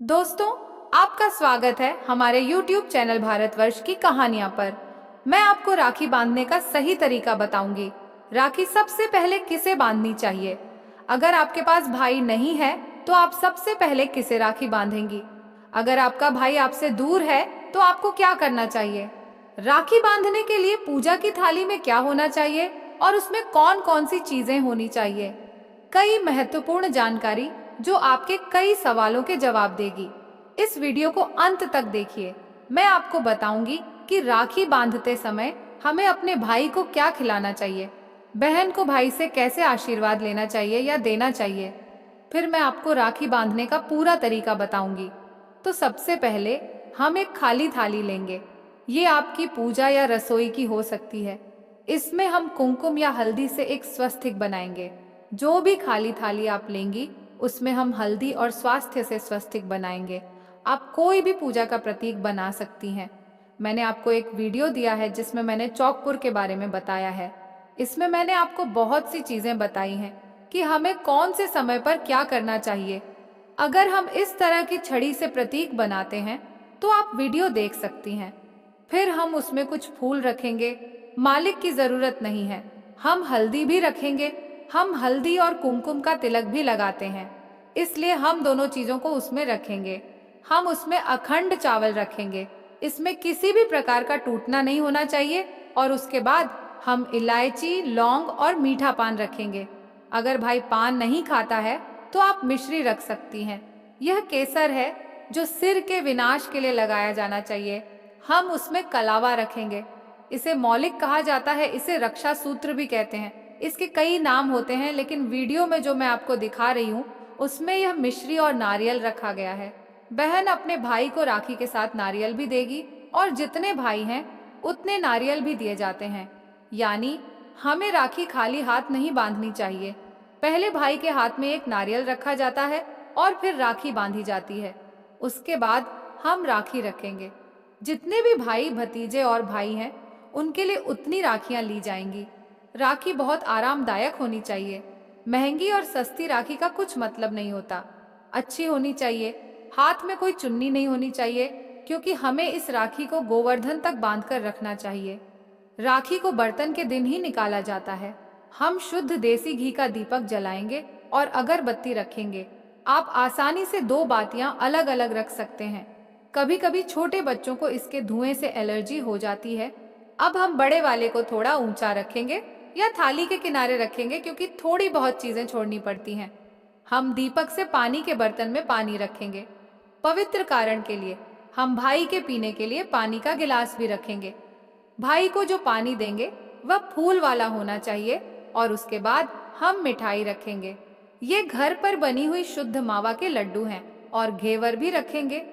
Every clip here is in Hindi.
दोस्तों, आपका स्वागत है हमारे YouTube चैनल भारतवर्ष की कहानियां पर। मैं आपको राखी बांधने का सही तरीका बताऊंगी। राखी सबसे पहले किसे बांधनी चाहिए? अगर आपके पास भाई नहीं है तो आप सबसे पहले किसे राखी बांधेंगी? अगर आपका भाई आपसे दूर है तो आपको क्या करना चाहिए? राखी बांधने के लिए पूजा की थाली में क्या होना चाहिए और उसमें कौन कौन सी चीजें होनी चाहिए? कई महत्वपूर्ण जानकारी जो आपके कई सवालों के जवाब देगी। इस वीडियो को अंत तक देखिए। मैं आपको बताऊंगी कि राखी बांधते समय हमें अपने भाई को क्या खिलाना चाहिए, बहन को भाई से कैसे आशीर्वाद लेना चाहिए या देना चाहिए। फिर मैं आपको राखी बांधने का पूरा तरीका बताऊंगी। तो सबसे पहले हम एक खाली थाली लेंगे। ये आपकी पूजा या रसोई की हो सकती है। इसमें हम कुमकुम या हल्दी से एक स्वस्तिक बनाएंगे। जो भी खाली थाली आप लेंगी उसमें हम हल्दी और स्वास्थ्य से स्वस्तिक बनाएंगे। आप कोई भी पूजा का प्रतीक बना सकती हैं। मैंने आपको एक वीडियो दिया है जिसमें मैंने चौकपुर के बारे में बताया है। इसमें मैंने आपको बहुत सी चीजें बताई हैं कि हमें कौन से समय पर क्या करना चाहिए। अगर हम इस तरह की छड़ी से प्रतीक बनाते हैं तो आप वीडियो देख सकती हैं। फिर हम उसमें कुछ फूल रखेंगे। मालिक की जरूरत नहीं है। हम हल्दी भी रखेंगे। हम हल्दी और कुमकुम का तिलक भी लगाते हैं, इसलिए हम दोनों चीजों को उसमें रखेंगे। हम उसमें अखंड चावल रखेंगे। इसमें किसी भी प्रकार का टूटना नहीं होना चाहिए। और उसके बाद हम इलायची, लौंग और मीठा पान रखेंगे। अगर भाई पान नहीं खाता है तो आप मिश्री रख सकती हैं। यह केसर है जो सिर के विनाश के लिए लगाया जाना चाहिए। हम उसमें कलावा रखेंगे। इसे मौलिक कहा जाता है। इसे रक्षा सूत्र भी कहते हैं। इसके कई नाम होते हैं, लेकिन वीडियो में जो मैं आपको दिखा रही हूँ उसमें यह मिश्री और नारियल रखा गया है। बहन अपने भाई को राखी के साथ नारियल भी देगी और जितने भाई हैं उतने नारियल भी दिए जाते हैं। यानी हमें राखी खाली हाथ नहीं बांधनी चाहिए। पहले भाई के हाथ में एक नारियल रखा जाता है और फिर राखी बांधी जाती है। उसके बाद हम राखी रखेंगे। जितने भी भाई भतीजे और भाई हैं उनके लिए उतनी राखियां ली जाएंगी। राखी बहुत आरामदायक होनी चाहिए। महंगी और सस्ती राखी का कुछ मतलब नहीं होता। अच्छी होनी चाहिए। हाथ में कोई चुन्नी नहीं होनी चाहिए, क्योंकि हमें इस राखी को गोवर्धन तक बांधकर रखना चाहिए। राखी को बर्तन के दिन ही निकाला जाता है। हम शुद्ध देसी घी का दीपक जलाएंगे और अगरबत्ती रखेंगे। आप आसानी से दो बातियां अलग अलग रख सकते हैं। कभी कभी छोटे बच्चों को इसके धुएं से एलर्जी हो जाती है। अब हम बड़े वाले को थोड़ा ऊंचा रखेंगे या थाली के किनारे रखेंगे, क्योंकि थोड़ी बहुत चीजें छोड़नी पड़ती हैं। हम दीपक से पानी के बर्तन में पानी रखेंगे। पवित्र कारण के लिए हम भाई के पीने के लिए पानी का गिलास भी रखेंगे। भाई को जो पानी देंगे वह फूल वाला होना चाहिए। और उसके बाद हम मिठाई रखेंगे। ये घर पर बनी हुई शुद्ध मावा के लड्डू हैं। और घेवर भी रखेंगे।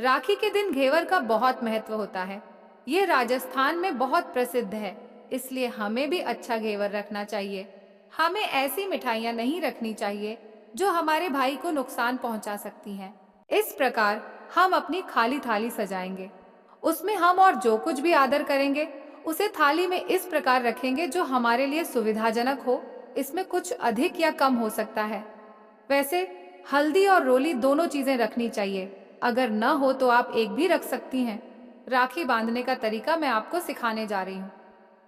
राखी के दिन घेवर का बहुत महत्व होता है। ये राजस्थान में बहुत प्रसिद्ध है, इसलिए हमें भी अच्छा घेवर रखना चाहिए। हमें ऐसी मिठाइयाँ नहीं रखनी चाहिए जो हमारे भाई को नुकसान पहुंचा सकती हैं। इस प्रकार हम अपनी खाली थाली सजाएंगे। उसमें हम और जो कुछ भी आदर करेंगे उसे थाली में इस प्रकार रखेंगे जो हमारे लिए सुविधाजनक हो। इसमें कुछ अधिक या कम हो सकता है। वैसे हल्दी और रोली दोनों चीजें रखनी चाहिए। अगर न हो तो आप एक भी रख सकती हैं। राखी बांधने का तरीका मैं आपको सिखाने जा रही हूँ।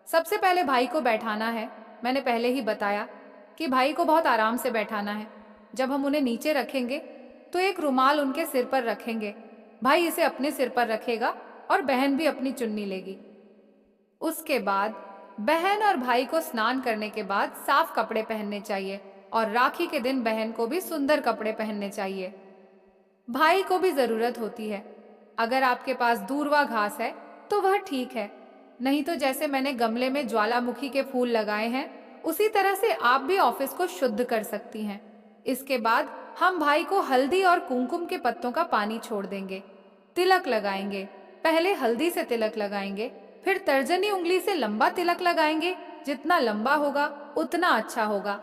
सबसे पहले भाई को बैठाना है। मैंने पहले ही बताया कि भाई को बहुत आराम से बैठाना है। जब हम उन्हें नीचे रखेंगे तो एक रुमाल उनके सिर पर रखेंगे। भाई इसे अपने सिर पर रखेगा और बहन भी अपनी चुन्नी लेगी। उसके बाद बहन और भाई को स्नान करने के बाद साफ कपड़े पहनने चाहिए और राखी के दिन बहन को भी सुंदर कपड़े पहनने चाहिए। भाई को भी जरूरत होती है। अगर आपके पास दूर्वा घास है तो वह ठीक है, नहीं तो जैसे मैंने गमले में ज्वालामुखी के फूल लगाए हैं उसी तरह से आप भी ऑफिस को शुद्ध कर सकती हैं। इसके बाद हम भाई को हल्दी और कुमकुम के पत्तों का पानी छोड़ देंगे। तिलक लगाएंगे। पहले हल्दी से तिलक लगाएंगे, फिर तर्जनी उंगली से लंबा तिलक लगाएंगे। जितना लंबा होगा उतना अच्छा होगा।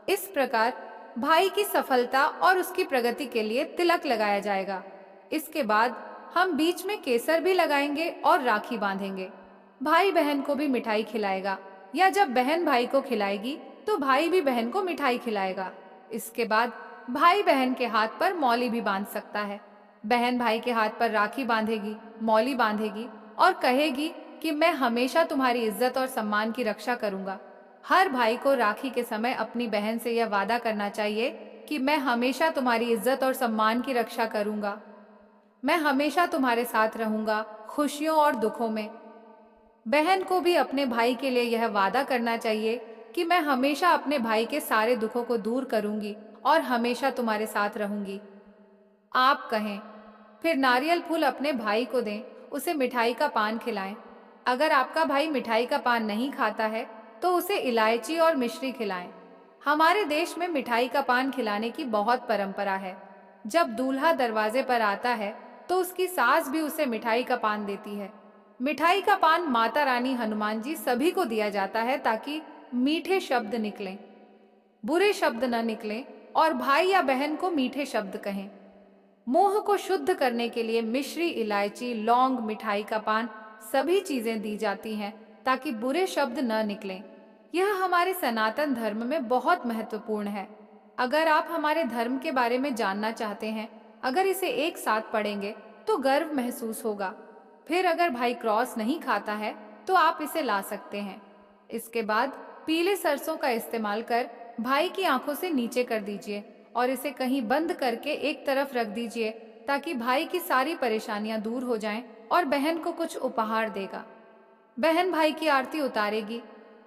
इस प्रकार भाई की सफलता और उसकी प्रगति के लिए तिलक लगाया जाएगा। इसके बाद हम बीच में केसर भी लगाएंगे और राखी बांधेंगे। भाई बहन को भी मिठाई खिलाएगा, या जब बहन भाई को खिलाएगी तो भाई भी बहन को मिठाई खिलाएगा। इसके बाद भाई बहन के हाथ पर मौली भी बांध सकता है। बहन भाई के हाथ पर राखी बांधेगी, मौली बांधेगी और कहेगी कि मैं हमेशा तुम्हारी इज्जत और सम्मान की रक्षा करूंगा। हर भाई को राखी के समय अपनी बहन से यह वादा करना चाहिए कि मैं हमेशा तुम्हारी इज्जत और सम्मान की रक्षा करूंगा। मैं हमेशा तुम्हारे साथ रहूंगा, खुशियों और दुखों में। बहन को भी अपने भाई के लिए यह वादा करना चाहिए कि मैं हमेशा अपने भाई के सारे दुखों को दूर करूंगी और हमेशा तुम्हारे साथ रहूंगी। आप कहें। फिर नारियल फूल अपने भाई को दें, उसे मिठाई का पान खिलाएं। अगर आपका भाई मिठाई का पान नहीं खाता है तो उसे इलायची और मिश्री खिलाएं। हमारे देश में मिठाई का पान खिलाने की बहुत परंपरा है। जब दूल्हा दरवाजे पर आता है तो उसकी सास भी उसे मिठाई का पान देती है। मिठाई का पान माता रानी, हनुमान जी सभी को दिया जाता है ताकि मीठे शब्द निकलें, बुरे शब्द न निकलें और भाई या बहन को मीठे शब्द कहें। मुंह को शुद्ध करने के लिए मिश्री, इलायची, लौंग, मिठाई का पान सभी चीजें दी जाती हैं ताकि बुरे शब्द न निकलें। यह हमारे सनातन धर्म में बहुत महत्वपूर्ण है। अगर आप हमारे धर्म के बारे में जानना चाहते हैं, अगर इसे एक साथ पढ़ेंगे तो गर्व महसूस होगा। फिर अगर भाई क्रॉस नहीं खाता है तो आप इसे ला सकते हैं। इसके बाद पीले सरसों का इस्तेमाल कर भाई की आंखों से नीचे कर दीजिए और इसे कहीं बंद करके एक तरफ रख दीजिए ताकि भाई की सारी परेशानियां दूर हो जाएं और बहन को कुछ उपहार देगा। बहन भाई की आरती उतारेगी।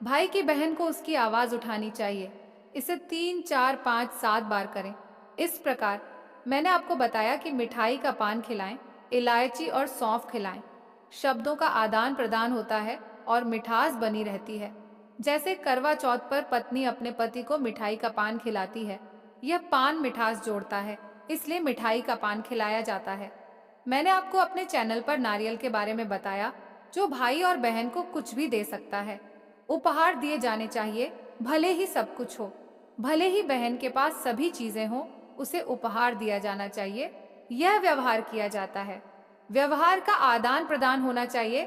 भाई की बहन को उसकी आवाज उठानी चाहिए। इसे 3, 4, 5, 7 बार करें। इस प्रकार मैंने आपको बताया कि मिठाई का पान खिलाएं, इलायची और सौंफ खिलाएं। शब्दों का आदान प्रदान होता है और मिठास बनी रहती है। जैसे करवा चौथ पर पत्नी अपने पति को मिठाई का पान खिलाती है, यह पान मिठास जोड़ता है, इसलिए मिठाई का पान खिलाया जाता है। मैंने आपको अपने चैनल पर नारियल के बारे में बताया, जो भाई और बहन को कुछ भी दे सकता है। उपहार दिए जाने चाहिए, भले ही सब कुछ हो, भले ही बहन के पास सभी चीजें हों, उसे उपहार दिया जाना चाहिए। यह व्यवहार किया जाता है। व्यवहार का आदान प्रदान होना चाहिए।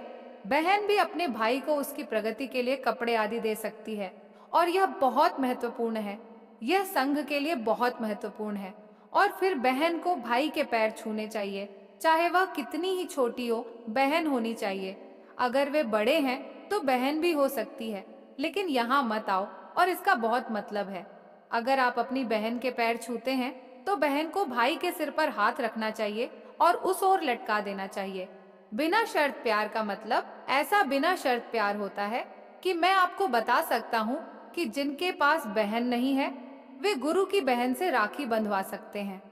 बहन भी अपने भाई को उसकी प्रगति के लिए कपड़े आदि दे सकती है और यह बहुत महत्वपूर्ण है। यह संघ के लिए बहुत महत्वपूर्ण है। और फिर बहन को भाई के पैर छूने चाहिए, चाहे वह कितनी ही छोटी हो, बहन होनी चाहिए। अगर वे बड़े हैं तो बहन भी हो सकती है, लेकिन यहाँ मत आओ और इसका बहुत मतलब है। अगर आप अपनी बहन के पैर छूते हैं तो बहन को भाई के सिर पर हाथ रखना चाहिए और उस ओर लटका देना चाहिए। बिना शर्त प्यार का मतलब ऐसा बिना शर्त प्यार होता है कि मैं आपको बता सकता हूँ कि जिनके पास बहन नहीं है वे गुरु की बहन से राखी बंधवा सकते हैं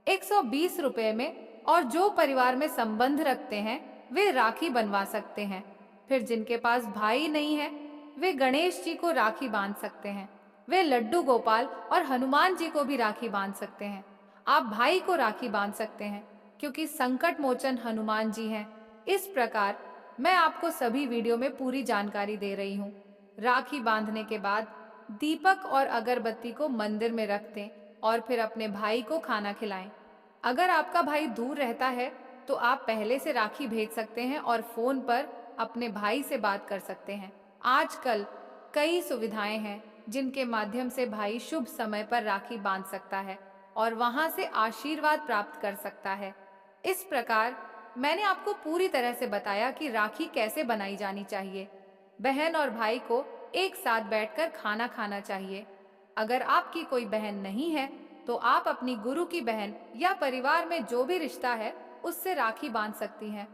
120 रुपए में, और जो परिवार में संबंध रखते हैं वे राखी बनवा सकते हैं। फिर जिनके पास भाई नहीं है वे गणेश जी को राखी बांध सकते हैं। वे लड्डू गोपाल और हनुमान जी को भी राखी बांध सकते हैं। आप भाई को राखी बांध सकते हैं क्योंकि संकट मोचन हनुमान जी हैं। इस प्रकार मैं आपको सभी वीडियो में पूरी जानकारी दे रही हूँ। राखी बांधने के बाद दीपक और अगरबत्ती को मंदिर में रख दें और फिर अपने भाई को खाना खिलाएं। अगर आपका भाई दूर रहता है तो आप पहले से राखी भेज सकते हैं और फोन पर अपने भाई से बात कर सकते हैं। आजकल कई सुविधाएं हैं जिनके माध्यम से भाई शुभ समय पर राखी बांध सकता है और वहां से आशीर्वाद प्राप्त कर सकता है। इस प्रकार मैंने आपको पूरी तरह से बताया कि राखी कैसे बनाई जानी चाहिए। बहन और भाई को एक साथ बैठकर खाना खाना चाहिए। अगर आपकी कोई बहन नहीं है तो आप अपनी गुरु की बहन या परिवार में जो भी रिश्ता है उससे राखी बांध सकती हैं।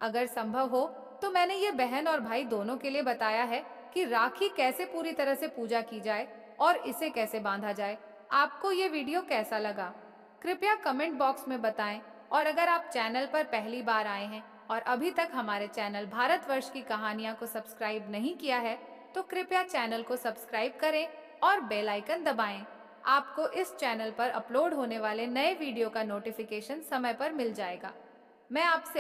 अगर संभव हो तो मैंने ये बहन और भाई दोनों के लिए बताया है कि राखी कैसे पूरी तरह से पूजा की जाए और इसे कैसे बांधा जाए। आपको ये वीडियो कैसा लगा कृपया कमेंट बॉक्स में बताएं। और अगर आप चैनल पर पहली बार आए हैं और अभी तक हमारे चैनल भारतवर्ष की कहानियां को सब्सक्राइब नहीं किया है तो कृपया चैनल को सब्सक्राइब करें और बेल आइकन दबाएं। आपको इस चैनल पर अपलोड होने वाले नए वीडियो का नोटिफिकेशन समय पर मिल जाएगा। मैं आपसे